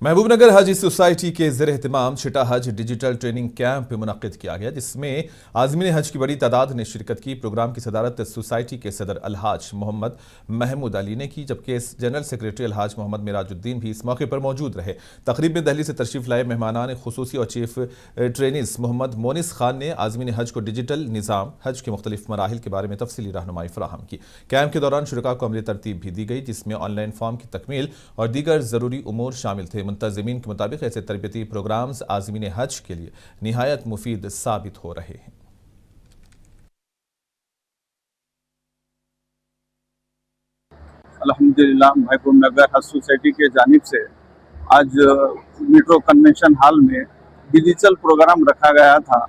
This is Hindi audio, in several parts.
महबूबनगर हज सोसाइटी के ज़ेर एहतमाम छिटा हज डिजिटल ट्रेनिंग कैंप मुनक्किद किया गया, जिसमें आज़मीन हज की बड़ी तादाद ने शिरकत की। प्रोग्राम की सदारत सोसाइटी के सदर अलहाज मोहम्मद महमूद अली ने की, जबकि जनरल सेक्रेटरी अलहाज मोहम्मद मिराजुद्दीन भी इस मौके पर मौजूद रहे। तकरीब में दिल्ली से तशरीफ लाए मेहमानान खुसूसी और चीफ ट्रेनिस मोहम्मद मोनिस खान ने आज़मीन हज को डिजिटल निज़ाम, हज के मुख्तलिफ मराहिल के बारे में तफसीली रहनुमाई फराहम की। कैंप के दौरान शुरका को अमली तरतीब भी दी गई, जिसमें ऑनलाइन फॉर्म की तकमील और दीगर ज़रूरी उमूर शामिल थे। मुंतज़िमीन के मुताबिक ऐसे तरबियती प्रोग्राम्स आज़मीन हज के लिए निहायत मुफीद साबित हो रहे हैं। अल्हम्दुलिल्लाह महबूबनगर हज सोसाइटी के जानिब से आज मेट्रो कन्वेंशन हॉल में डिजिटल प्रोग्राम रखा गया था।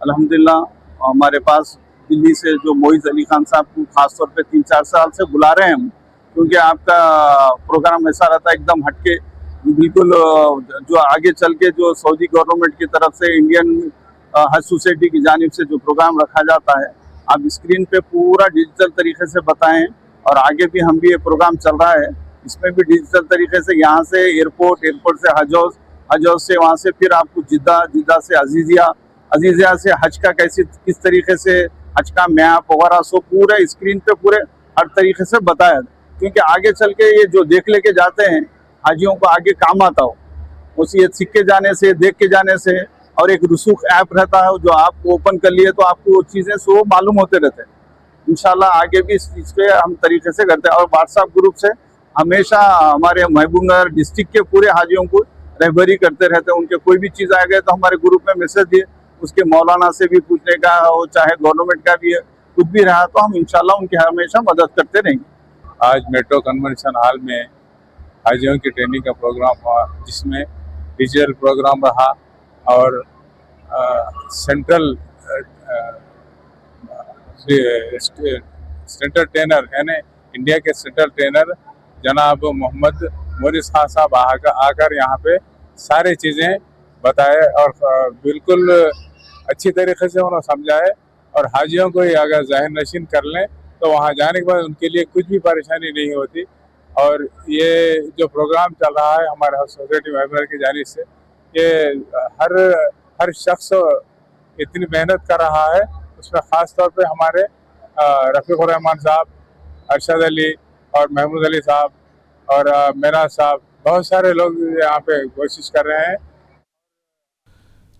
अल्हम्दुलिल्लाह हमारे पास दिल्ली से जो मोइज़ अली खान साहब को खास तौर पे 3-4 साल से बुला रहे हैं हम, क्योंकि आपका प्रोग्राम ऐसा रहता है एकदम हटके, बिल्कुल जो आगे चल के जो सऊदी गवर्नमेंट की तरफ से इंडियन हज सोसाइटी की जानिब से जो प्रोग्राम रखा जाता है, आप स्क्रीन पे पूरा डिजिटल तरीके से बताएं। और आगे भी हम भी ये प्रोग्राम चल रहा है, इसमें भी डिजिटल तरीके से यहाँ से एयरपोर्ट से हज हाउस से वहाँ से फिर आपको जिद्दा से अजीजिया से हज का किस तरीके से हज का मैप वगैरह सो पूरे स्क्रीन पे पूरे हर तरीके से बताया, क्योंकि आगे चल के ये जो देख लेके जाते हैं हाजियों को आगे काम आता हो। उस ये सीख के जाने से, देख के जाने से, और एक रसूख ऐप रहता है जो आप ओपन कर लिए तो आपको वो चीज़ें सो मालूम होते रहते हैं। इंशाल्लाह आगे भी इस पे हम तरीके से करते हैं। और व्हाट्सएप ग्रुप से हमेशा हमारे महबूबनगर डिस्ट्रिक्ट के पूरे हाजियों को रहबरी करते रहते हैं। उनके कोई भी चीज़ आ गए तो हमारे ग्रुप में मैसेज दिए, उसके मौलाना से भी पूछने का हो, चाहे गवर्नमेंट का भी है, कुछ भी रहा तो हम इंशाल्लाह उनकी हमेशा मदद करते रहेंगे। आज मेट्रो कन्वेंशन हॉल में हाजियों की ट्रेनिंग का प्रोग्राम हुआ, जिसमें डिजिटल प्रोग्राम रहा और सेंट्रल ट्रेनर यानी इंडिया के सेंट्रल ट्रेनर जनाब मोहम्मद मोनिस खान साहब आकर यहाँ पे सारी चीज़ें बताए और बिल्कुल अच्छी तरीके से उन्होंने समझाए। और हाजियों को अगर ज़ाहिर नशीन कर लें तो वहाँ जाने के बाद उनके लिए कुछ भी परेशानी नहीं होती। और ये जो प्रोग्राम चल रहा है हमारे सोसाइटी मेंबर की जानिब से, ये हर शख्स इतनी मेहनत कर रहा है, उसमें ख़ास तौर पे हमारे रफ़ीक़ुर रहमान साहब, अरशद अली और महमूद अली साहब और मेरा साहब, बहुत सारे लोग यहाँ पे कोशिश कर रहे हैं।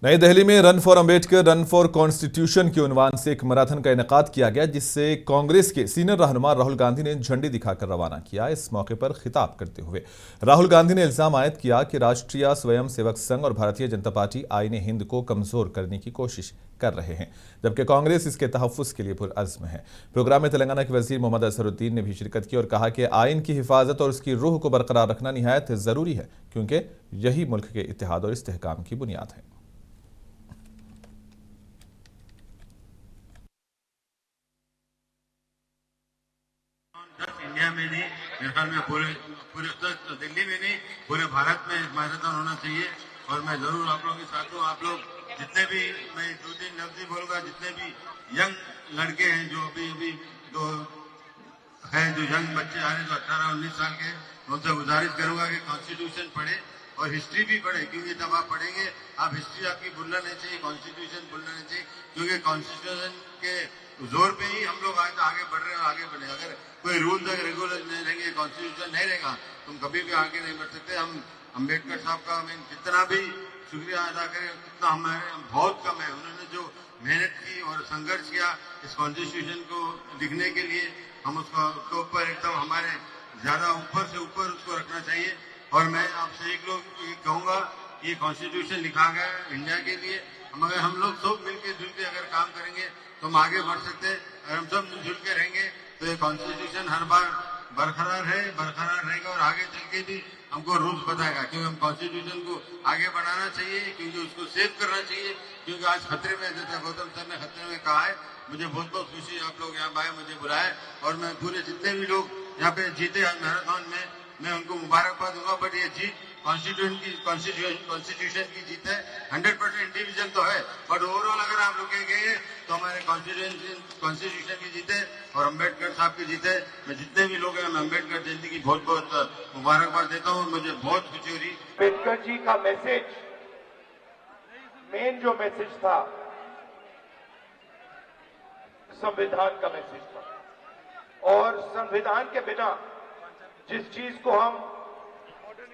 नई दिल्ली में run for Ambedkar run for constitution के उन्वान से एक मैराथन का इनेकाद किया गया, जिससे कांग्रेस के सीनियर रहनुमा राहुल गांधी ने झंडी दिखाकर रवाना किया। इस मौके पर खिताब करते हुए राहुल गांधी ने इल्जाम आयद किया कि राष्ट्रीय स्वयं सेवक संघ और भारतीय जनता पार्टी आईन हिंद को कमजोर करने की कोशिश कर रहे हैं, जबकि कांग्रेस इसके तहफ़्फ़ुज़ के लिए पुरअज़्म है। प्रोग्राम में तेलंगाना के वज़ीर मोहम्मद असरुद्दीन ने भी शिरकत की और कहा कि आइन की हिफाजत और उसकी रूह को बरकरार रखना निहायत ज़रूरी है, क्योंकि यही मुल्क के इत्तेहाद और इस्तेहकाम की बुनियाद है। इंडिया में नहीं, मेरे ख्याल में पूरे दिल्ली में नहीं, पूरे भारत में मैराथन होना चाहिए। और मैं जरूर आप लोगों के साथ हूँ। आप लोग जितने भी, मैं 2-3 लफ्ज़ ही बोलूँगा, जितने भी यंग लड़के हैं जो अभी जो यंग बच्चे आ रहे हैं जो 18-19 साल के, उनसे गुजारिश करूंगा कि कॉन्स्टिट्यूशन पढ़े और हिस्ट्री भी पढ़े, क्योंकि जब आप पढ़ेंगे आप हिस्ट्री आपकी भूलना नहीं चाहिए, कॉन्स्टिट्यूशन भूलना नहीं चाहिए, क्योंकि कॉन्स्टिट्यूशन के जोर पे ही हम लोग आज आगे बढ़ रहे हैं और आगे बढ़े। अगर कोई रूल्स और रेगुलेशन नहीं रहेंगे, कॉन्स्टिट्यूशन नहीं रहेगा, तुम कभी भी आगे नहीं बढ़ सकते। हम अम्बेडकर साहब का मैं कितना भी शुक्रिया अदा करें उतना हमारे बहुत कम है। उन्होंने जो मेहनत की और संघर्ष किया इस कॉन्स्टिट्यूशन को लिखने के लिए, हम उसके ऊपर एकदम हमारे ज्यादा ऊपर से ऊपर उसको रखना चाहिए। और मैं आपसे एक लोग ये कहूँगा, ये कॉन्स्टिट्यूशन लिखा गया है इंडिया के लिए, मगर हम लोग सब मिलके जुल के अगर काम करेंगे तो हम आगे बढ़ सकते हैं। अगर हम सब मिलजुल के रहेंगे तो ये कॉन्स्टिट्यूशन हर बार बरकरार रहेगा और आगे चल के भी हमको रूल्स बताएगा, क्योंकि हम कॉन्स्टिट्यूशन को आगे बढ़ाना चाहिए, क्योंकि उसको सेव करना चाहिए, क्योंकि आज खतरे में, जैसे गौतम सर ने खतरे में कहा है। मुझे बहुत बहुत खुशी है आप लोग यहाँ आए, मुझे बुलाए, और मैं पूरे जितने भी लोग यहाँ पे जीते आज मैराथन में, मैं उनको मुबारकबाद दूंगा। बट ये जीत कॉन्स्टिट्यूशन की जीत है। 100% इंडिविजुअल तो है, बट ओवरऑल अगर आप रुकेंगे तो हमारे कॉन्स्टिट्यूशन की जीत है और अम्बेडकर साहब की जीत है। मैं जितने भी लोग हैं, मैं अम्बेडकर जयंती की बहुत बहुत मुबारकबाद देता हूँ। मुझे बहुत खुशी हो रही। अम्बेडकर जी का मैसेज, मेन जो मैसेज था, संविधान का मैसेज था, और संविधान के बिना जिस चीज को हम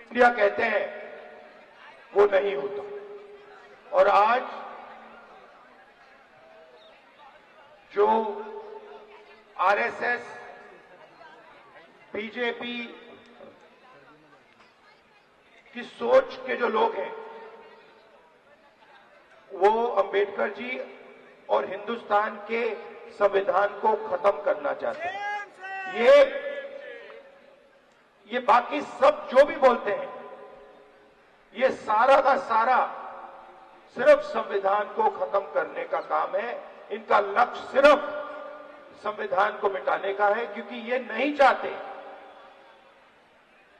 इंडिया कहते हैं वो नहीं होता। और आज जो आरएसएस, बीजेपी की सोच के जो लोग हैं वो अंबेडकर जी और हिंदुस्तान के संविधान को खत्म करना चाहते हैं। ये बाकी सब जो भी बोलते हैं, ये सारा का सारा सिर्फ संविधान को खत्म करने का काम है। इनका लक्ष्य सिर्फ संविधान को मिटाने का है, क्योंकि ये नहीं चाहते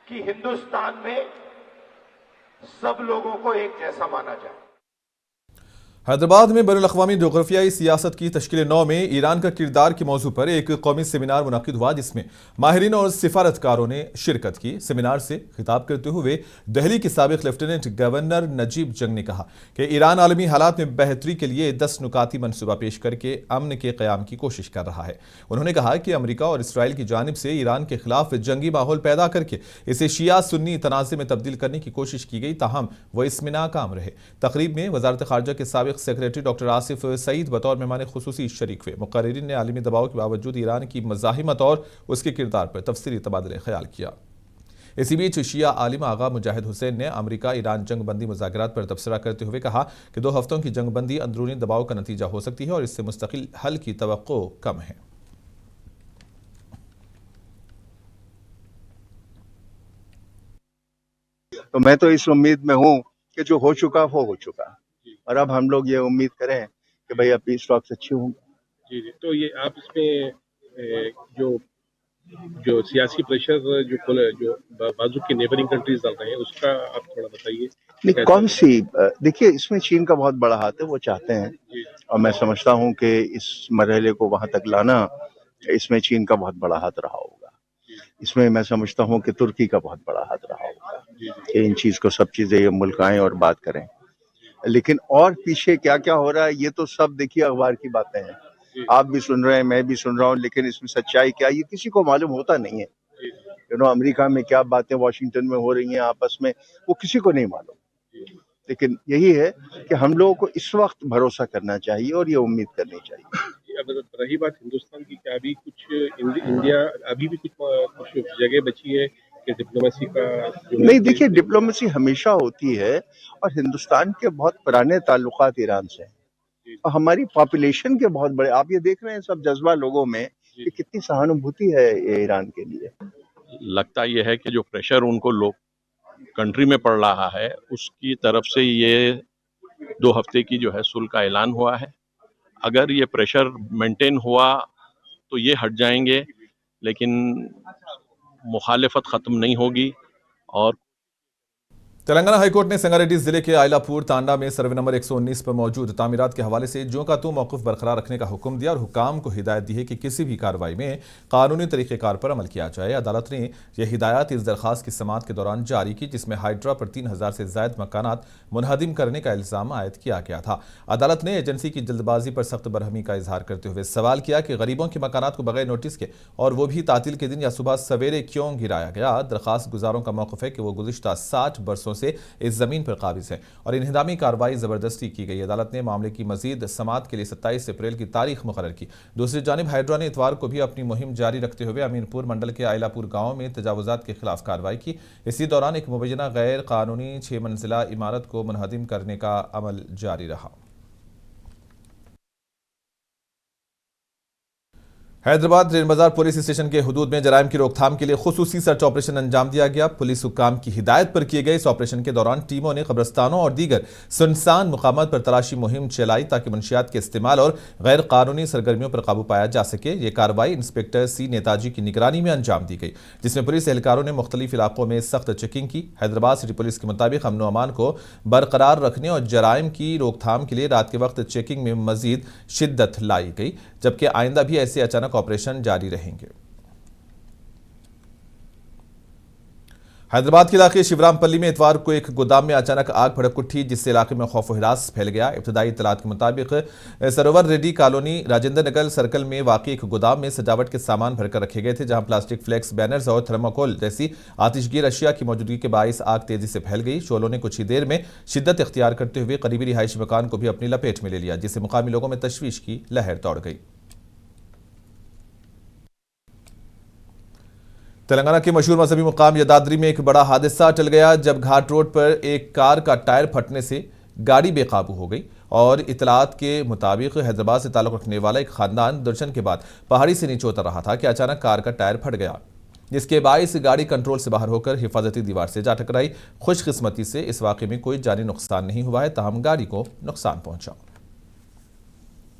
कि हिंदुस्तान में सब लोगों को एक जैसा माना जाए। हैदराबाद में बैनुल-अक़वामी जोग्राफियाई सियासत की तश्कील-ए-नौ में ईरान का किरदार के मौजू पर एक कौमी सेमिनार मुनक़िद हुआ, जिसमें माहिरीन और सिफारतकारों ने शिरकत की। सेमिनार से खिताब करते हुए दिल्ली के साबिक़ लेफ्टिनेंट गवर्नर नजीब जंग ने कहा कि ईरान आलमी हालात में बेहतरी के लिए 10 नुकाती मनसूबा पेश करके अमन के क़याम की कोशिश कर रहा है। उन्होंने कहा कि अमरीका और इसराइल की जानिब से ईरान के खिलाफ जंगी माहौल पैदा करके इसे शिया सुन्नी तनाज़े में तब्दील करने की कोशिश की गई, ताहम वो इसमें नाकाम रहे। तकरीब में वज़ारत ख़ारजा के साबिक़ सेक्रेटरी डॉक्टर आसिफ सईद बतौर मेहमान खुसूसी शरीक हुए। मुक़र्रिरीन ने आलमी दबाव के बावजूद ईरान की मज़ाहिमत और उसके किरदार पर तफसीली तबादले ख्याल किया। इसी बीच शिया आलिम आगा मुजाहिद हुसैन ने अमरीका ईरान जंग बंदी मुज़ाकरात पर तबसरा करते हुए कहा कि 2 हफ्तों की जंग बंदी अंदरूनी दबाव का नतीजा हो सकती है और इससे मुस्तकिल हल की तवक्को कम है। तो मैं तो इस उम्मीद में हूँ कि जो हो चुका वो हो चुका, और अब हम लोग ये उम्मीद करें कि भाई अब पीस टॉक्स अच्छी होंगी। जी, तो ये आप इसमें जो सियासी प्रेशर जो बाजू की नेबरिंग कंट्रीज डाल रहे हैं, उसका आप थोड़ा बताइए। नहीं, कौन सी? देखिए, इसमें चीन का बहुत बड़ा हाथ है, वो चाहते हैं, और मैं समझता हूँ कि इस मरहले को वहां तक लाना, इसमें चीन का बहुत बड़ा हाथ रहा होगा। इसमें मैं समझता हूँ कि तुर्की का बहुत बड़ा हाथ रहा होगा कि इन चीज को, सब चीजें ये मुल्क आए और बात करें। लेकिन और पीछे क्या क्या हो रहा है, ये तो सब देखिए अखबार की बातें हैं, आप भी सुन रहे हैं, मैं भी सुन रहा हूँ, लेकिन इसमें सच्चाई क्या, ये किसी को मालूम होता नहीं है। अमेरिका में क्या बातें वाशिंगटन में हो रही हैं आपस में, वो किसी को नहीं मालूम। लेकिन यही है कि हम लोगों को इस वक्त भरोसा करना चाहिए और ये उम्मीद करनी चाहिए। अब रही बात हिंदुस्तान की, क्या अभी कुछ इंडिया अभी भी कुछ जगह बची है कि डिप्लोमेसी का? नहीं, देखिए, डिप्लोमेसी हमेशा होती है, और हिंदुस्तान के बहुत पुराने ताल्लुकात ईरान से हैं, और हमारी पॉपुलेशन के बहुत बड़े, आप ये देख रहे हैं सब जज्बा लोगों में कि कितनी सहानुभूति है ये ईरान के लिए। लगता यह है कि जो प्रेशर उनको लोग कंट्री में पड़ रहा है, उसकी तरफ से ये 2 हफ्ते की जो है सुल्ह का ऐलान हुआ है। अगर ये प्रेशर मेंटेन हुआ तो ये हट जाएंगे, लेकिन मुखालिफत ख़त्म नहीं होगी। और तेलंगाना हाईकोर्ट ने संगारेड्डी जिले के आयलापुर तांडा में सर्वे नंबर 119 पर मौजूद तामीरात के हवाले से ज्यों का त्यों मौक़िफ़ बरकरार रखने का हुक्म दिया और हुक्काम को हिदायत दी है कि किसी भी कार्रवाई में कानूनी तरीक़ेकार पर अमल किया जाए। अदालत ने यह हिदायत इस दरख्वास्त की समाअत के दौरान जारी की, जिसमें हाइड्रा पर 3000 से ज़ायद मकानात मुनहदिम करने का इल्ज़ाम आयद किया गया था। अदालत ने एजेंसी की जल्दबाजी पर सख्त बरहमी का इजहार करते हुए सवाल किया कि गरीबों के मकानात को बगैर नोटिस के, और वो भी तातील के दिन या सुबह सवेरे, क्यों गिराया गया। दरख्वास्त गुजारों का मौक़िफ़ है कि वो गुज़िश्ता 60 बरसों से इस ज़मीन पर काबिज है और इन्हिदामी कार्रवाई ज़बरदस्ती की गई। अदालत ने मामले की मजीद समाअत के लिए 27 अप्रैल की तारीख मुकर्रर की। दूसरी जानिब हाइड्रा ने इतवार को भी अपनी मुहिम जारी रखते हुए अमीनपुर मंडल के आयलापुर गांव में तजावुजात के खिलाफ कार्रवाई की। इसी दौरान एक मुबैना गैर कानूनी 6 मंजिला इमारत को मुनहदिम करने का अमल जारी रहा। हैदराबाद रेन बाजार पुलिस स्टेशन के हुदूद में जराइम की रोकथाम के लिए खुसूसी सर्च ऑपरेशन अंजाम दिया गया। पुलिस हुक्काम की हिदायत पर किए गए इस ऑपरेशन के दौरान टीमों ने कब्रिस्तानों और दीगर सुनसान मुकामात पर तलाशी मुहिम चलाई ताकि मंशियात के इस्तेमाल और गैर कानूनी सरगर्मियों पर काबू पाया जा सके। ये कार्रवाई इंस्पेक्टर सी नेताजी की निगरानी में अंजाम दी गई, जिसमें पुलिस एहलकारों ने मुख्तलिफ इलाकों में सख्त चेकिंग की। हैदराबाद सिटी पुलिस के मुताबिक अमन अमान को बरकरार रखने और जराइम की रोकथाम के लिए रात के वक्त चेकिंग में मजीद शिद्दत लाई गई, जबकि आइंदा भी ऐसे अचानक ऑपरेशन जारी रहेंगे। हैदराबाद के इलाके शिवरामपल्ली में इतवार को एक गोदाम में अचानक आग भड़क उठी, जिससे इलाके में खौफ और हिरास फैल गया। इब्तदाई इत्तलात के मुताबिक सरोवर रेड्डी कॉलोनी राजेंद्र नगर सर्कल में वाकई एक गोदाम में सजावट के सामान भरकर रखे गए थे, जहां प्लास्टिक फ्लेक्स, बैनर्स और थर्माकोल जैसी आतिशगीर अशिया की मौजूदगी के बायस आग तेजी से फैल गई। शोलों ने कुछ ही देर में शिद्दत इख्तियार करते हुए करीबी रिहायशी मकान को भी अपनी लपेट में ले लिया, जिससे मुकामी लोगों में तशवीश की लहर दौड़ गई। तेलंगाना के मशहूर मजहबी मुकाम यदाद्री में एक बड़ा हादसा टल गया, जब घाट रोड पर एक कार का टायर फटने से गाड़ी बेकाबू हो गई। और इतलात के मुताबिक हैदराबाद से ताल्लुक रखने वाला एक खानदान दर्शन के बाद पहाड़ी से नीचे उतर रहा था कि अचानक कार का टायर फट गया, जिसके बायस गाड़ी कंट्रोल से बाहर होकर हिफाजती दीवार से जा टकराई। खुशकिस्मती से इस वाक़े में कोई जानी नुकसान नहीं हुआ है, ताहम गाड़ी को नुकसान पहुंचा।